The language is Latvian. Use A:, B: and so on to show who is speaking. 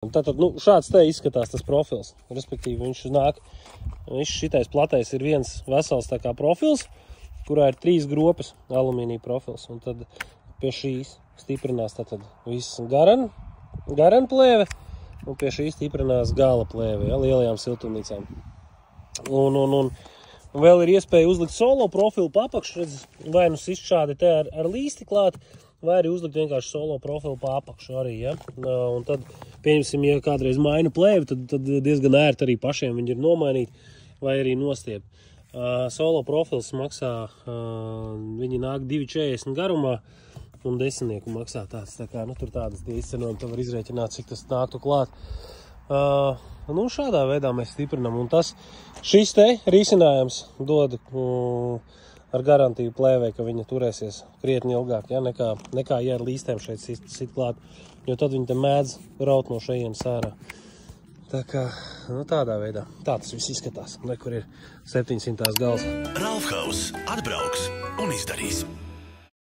A: Tātad, nu, šāds te izskatās tas profils. Respektīvi, viņš nāk, šitais platais ir viens vesels tā kā profils, kurā ir 3 gropes alumīnija profils. Un tad pie šīs stiprinās tātad viss garan plēve, un pie šīs stiprinās gala plēve, ja, lielajām siltumnīcām. Un vēl ir iespēja uzlikt solo profilu papakšu, redz, vai nu sist šādi te ar līsti klāt, vai arī uzlikt vienkārši solo profilu pa apakšu arī, ja? Un tad, pieņemsim, ja kādreiz maina plēvi, tad diezgan ērti arī pašiem viņi ir nomainīt, vai arī nostiep. Solo profils maksā, viņi nāk 2,40 garumā, un 10 maksā tāds, tā kā, nu, tur tādas tie izcenojumi, tu var izrēķināt, cik tas nāktu klāt. Nu, šādā veidā mēs stiprinam, un šis te risinājums dod ar garantiju plēvē, ka viņa turēsies krietni ilgāk, ja, nekā ja ar līstēm šeit sit klāt, jo tad viņi te mēdz raut no šejienes ārā. Tā kā, nu, tādā veidā. Tā tas viss izskatās, kur ir 700 gals.
B: Ralfhaus atbrauks un izdarīs.